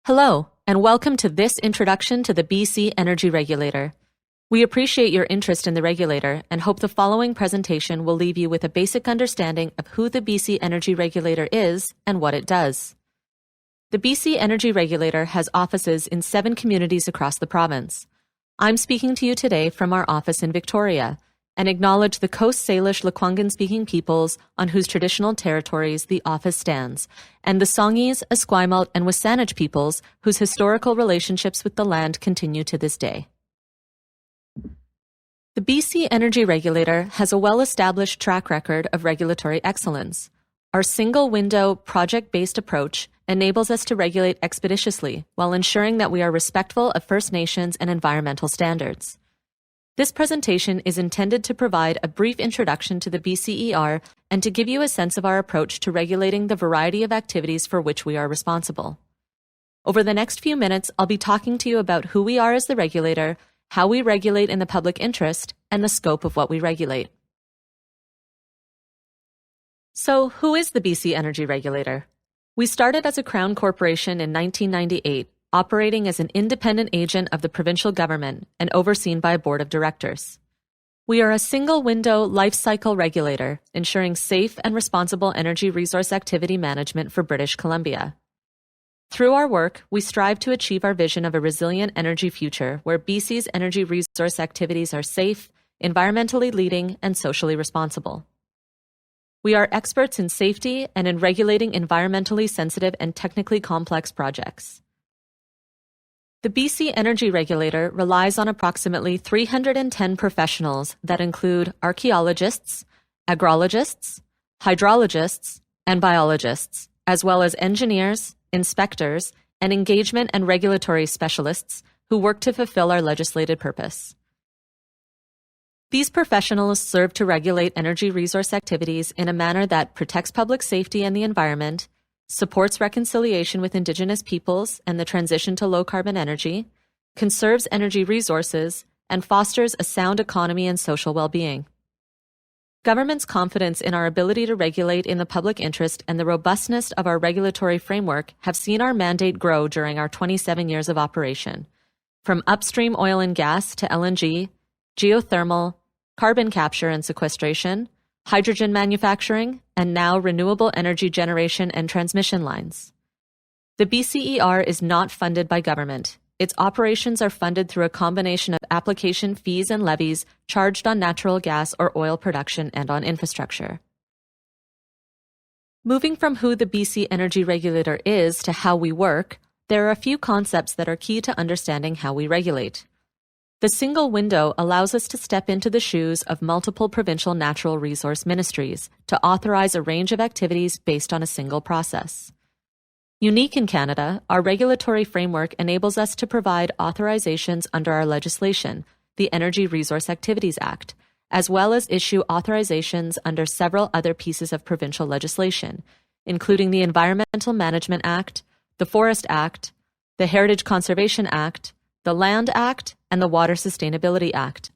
Hello, and welcome to this introduction to the BC Energy Regulator. We appreciate your interest in the regulator and hope the following presentation will leave you with a basic understanding of who the BC Energy Regulator is and what it does. The BC Energy Regulator has offices in 7 communities across the province. I'm speaking to you today from our office in Victoria, and acknowledge the Coast Salish Lekwungen-speaking peoples on whose traditional territories the office stands, and the Songhees, Esquimalt, and Wasanich peoples whose historical relationships with the land continue to this day. The BC Energy Regulator has a well-established track record of regulatory excellence. Our single-window, project-based approach enables us to regulate expeditiously while ensuring that we are respectful of First Nations and environmental standards. This presentation is intended to provide a brief introduction to the BCER and to give you a sense of our approach to regulating the variety of activities for which we are responsible. Over the next few minutes, I'll be talking to you about who we are as the regulator, how we regulate in the public interest, and the scope of what we regulate. So, who is the BC Energy Regulator? We started as a Crown Corporation in 1998, operating as an independent agent of the provincial government and overseen by a board of directors. We are a single-window life cycle regulator, ensuring safe and responsible energy resource activity management for British Columbia. Through our work, we strive to achieve our vision of a resilient energy future where BC's energy resource activities are safe, environmentally leading, and socially responsible. We are experts in safety and in regulating environmentally sensitive and technically complex projects. The BC Energy Regulator relies on approximately 310 professionals that include archaeologists, agrologists, hydrologists, and biologists, as well as engineers, inspectors, and engagement and regulatory specialists who work to fulfill our legislated purpose. These professionals serve to regulate energy resource activities in a manner that protects public safety and the environment, supports reconciliation with Indigenous peoples and the transition to low-carbon energy, conserves energy resources, and fosters a sound economy and social well-being. Government's confidence in our ability to regulate in the public interest and the robustness of our regulatory framework have seen our mandate grow during our 27 years of operation, from upstream oil and gas to LNG, geothermal, carbon capture and sequestration, hydrogen manufacturing, and now renewable energy generation and transmission lines. The BCER is not funded by government. Its operations are funded through a combination of application fees and levies charged on natural gas or oil production and on infrastructure. Moving from who the BC Energy Regulator is to how we work, there are a few concepts that are key to understanding how we regulate. The single window allows us to step into the shoes of multiple provincial natural resource ministries to authorize a range of activities based on a single process. Unique in Canada, our regulatory framework enables us to provide authorizations under our legislation, the Energy Resource Activities Act, as well as issue authorizations under several other pieces of provincial legislation, including the Environmental Management Act, the Forest Act, the Heritage Conservation Act, the Land Act, and the Water Sustainability Act.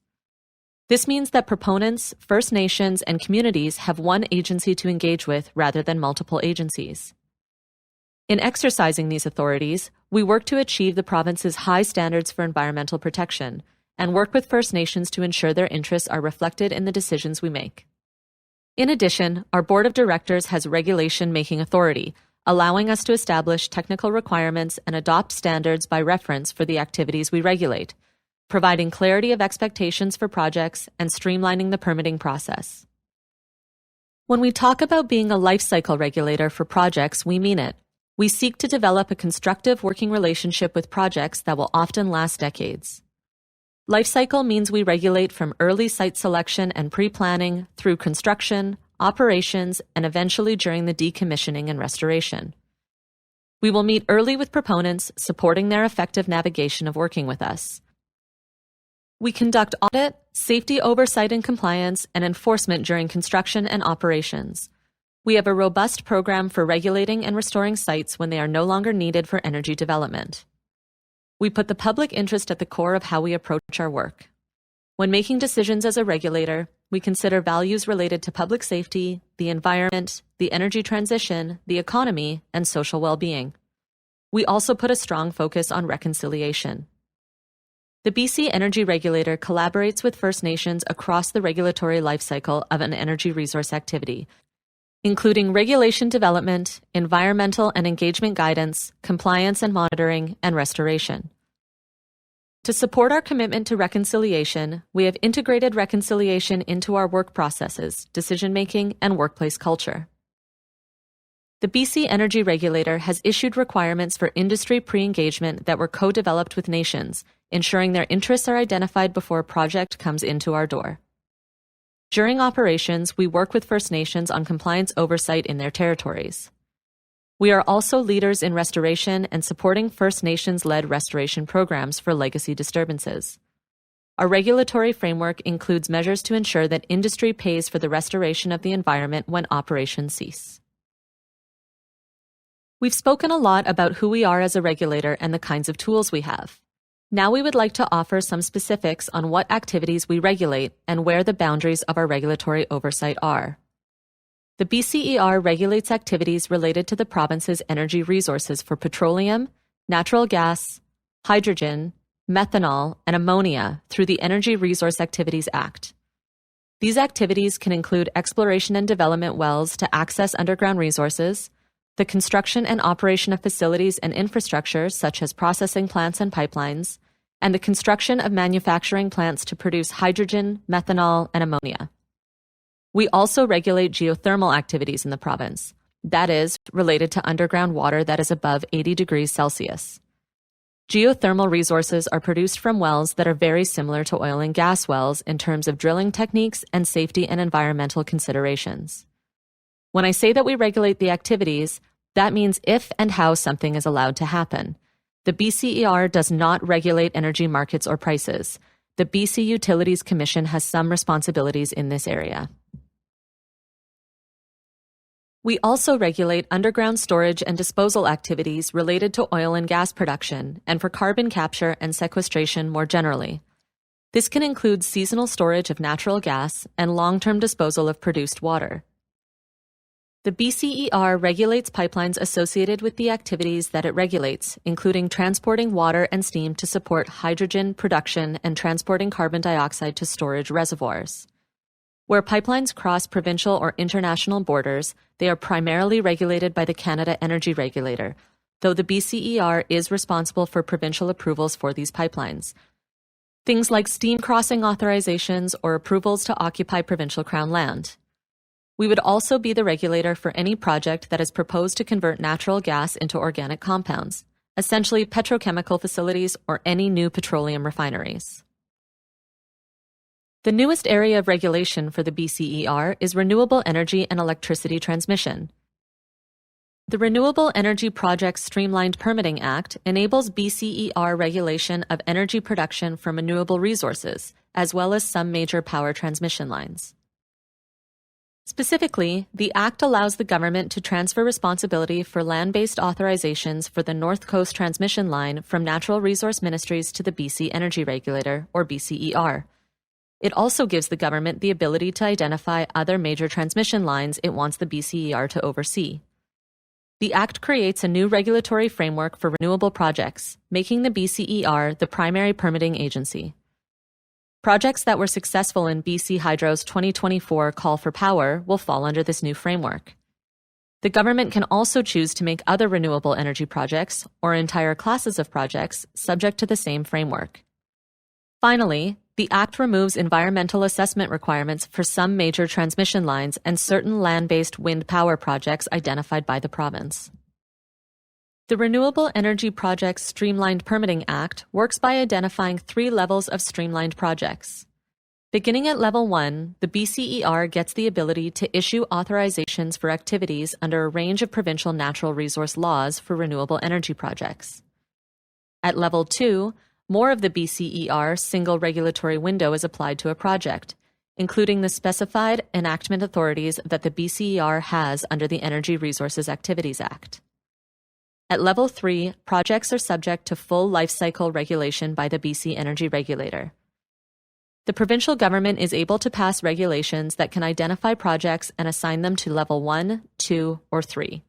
This means that proponents, First Nations, and communities have one agency to engage with rather than multiple agencies. In exercising these authorities, we work to achieve the province's high standards for environmental protection and work with First Nations to ensure their interests are reflected in the decisions we make. In addition, our Board of Directors has regulation-making authority, allowing us to establish technical requirements and adopt standards by reference for the activities we regulate, providing clarity of expectations for projects and streamlining the permitting process. When we talk about being a life cycle regulator for projects, we mean it. We seek to develop a constructive working relationship with projects that will often last decades. Life cycle means we regulate from early site selection and pre-planning through construction, operations, and eventually during the decommissioning and restoration. We will meet early with proponents, supporting their effective navigation of working with us. We conduct audit, safety oversight and compliance, and enforcement during construction and operations. We have a robust program for regulating and restoring sites when they are no longer needed for energy development. We put the public interest at the core of how we approach our work. When making decisions as a regulator, we consider values related to public safety, the environment, the energy transition, the economy, and social well-being. We also put a strong focus on reconciliation. The BC Energy Regulator collaborates with First Nations across the regulatory lifecycle of an energy resource activity, including regulation development, environmental and engagement guidance, compliance and monitoring, and restoration. To support our commitment to reconciliation, we have integrated reconciliation into our work processes, decision-making, and workplace culture. The BC Energy Regulator has issued requirements for industry pre-engagement that were co-developed with nations, ensuring their interests are identified before a project comes into our door. During operations, we work with First Nations on compliance oversight in their territories. We are also leaders in restoration and supporting First Nations-led restoration programs for legacy disturbances. Our regulatory framework includes measures to ensure that industry pays for the restoration of the environment when operations cease. We've spoken a lot about who we are as a regulator and the kinds of tools we have. Now we would like to offer some specifics on what activities we regulate and where the boundaries of our regulatory oversight are. The BCER regulates activities related to the province's energy resources for petroleum, natural gas, hydrogen, methanol, and ammonia through the Energy Resource Activities Act. These activities can include exploration and development wells to access underground resources, the construction and operation of facilities and infrastructure such as processing plants and pipelines, and the construction of manufacturing plants to produce hydrogen, methanol, and ammonia. We also regulate geothermal activities in the province, that is, related to underground water that is above 80 degrees Celsius. Geothermal resources are produced from wells that are very similar to oil and gas wells in terms of drilling techniques and safety and environmental considerations. When I say that we regulate the activities, that means if and how something is allowed to happen. The BCER does not regulate energy markets or prices. The BC Utilities Commission has some responsibilities in this area. We also regulate underground storage and disposal activities related to oil and gas production and for carbon capture and sequestration more generally. This can include seasonal storage of natural gas and long-term disposal of produced water. The BCER regulates pipelines associated with the activities that it regulates, including transporting water and steam to support hydrogen production and transporting carbon dioxide to storage reservoirs. Where pipelines cross provincial or international borders, they are primarily regulated by the Canada Energy Regulator, though the BCER is responsible for provincial approvals for these pipelines. Things like steam crossing authorizations or approvals to occupy provincial crown land. We would also be the regulator for any project that is proposed to convert natural gas into organic compounds, essentially petrochemical facilities or any new petroleum refineries. The newest area of regulation for the BCER is renewable energy and electricity transmission. The Renewable Energy Projects Streamlined Permitting Act enables BCER regulation of energy production from renewable resources, as well as some major power transmission lines. Specifically, the Act allows the government to transfer responsibility for land-based authorizations for the North Coast Transmission Line from Natural Resource Ministries to the BC Energy Regulator, or BCER. It also gives the government the ability to identify other major transmission lines it wants the BCER to oversee. The Act creates a new regulatory framework for renewable projects, making the BCER the primary permitting agency. Projects that were successful in BC Hydro's 2024 Call for Power will fall under this new framework. The government can also choose to make other renewable energy projects, or entire classes of projects, subject to the same framework. Finally, the Act removes environmental assessment requirements for some major transmission lines and certain land-based wind power projects identified by the province. The Renewable Energy Projects Streamlined Permitting Act works by identifying 3 levels of streamlined projects. Beginning at Level 1, the BCER gets the ability to issue authorizations for activities under a range of provincial natural resource laws for renewable energy projects. At Level 2, more of the BCER single regulatory window is applied to a project, including the specified enactment authorities that the BCER has under the Energy Resources Activities Act. At Level 3, projects are subject to full life cycle regulation by the BC Energy Regulator. The provincial government is able to pass regulations that can identify projects and assign them to Level 1, 2, or 3.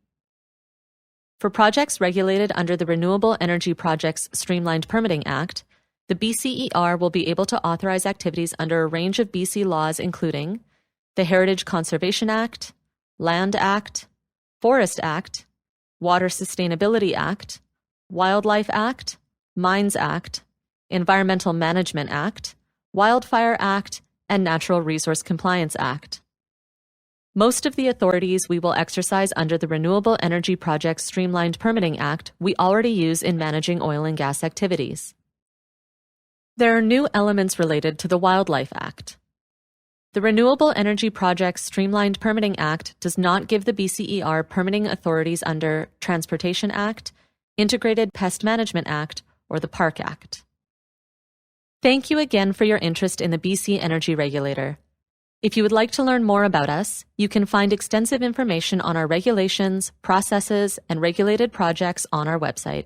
For projects regulated under the Renewable Energy Projects Streamlined Permitting Act, the BCER will be able to authorize activities under a range of BC laws including the Heritage Conservation Act, Land Act, Forest Act, Water Sustainability Act, Wildlife Act, Mines Act, Environmental Management Act, Wildfire Act, and Natural Resource Compliance Act. Most of the authorities we will exercise under the Renewable Energy Projects Streamlined Permitting Act we already use in managing oil and gas activities. There are new elements related to the Wildlife Act. The Renewable Energy Projects Streamlined Permitting Act does not give the BCER permitting authorities under Transportation Act, Integrated Pest Management Act, or the Park Act. Thank you again for your interest in the BC Energy Regulator. If you would like to learn more about us, you can find extensive information on our regulations, processes, and regulated projects on our website.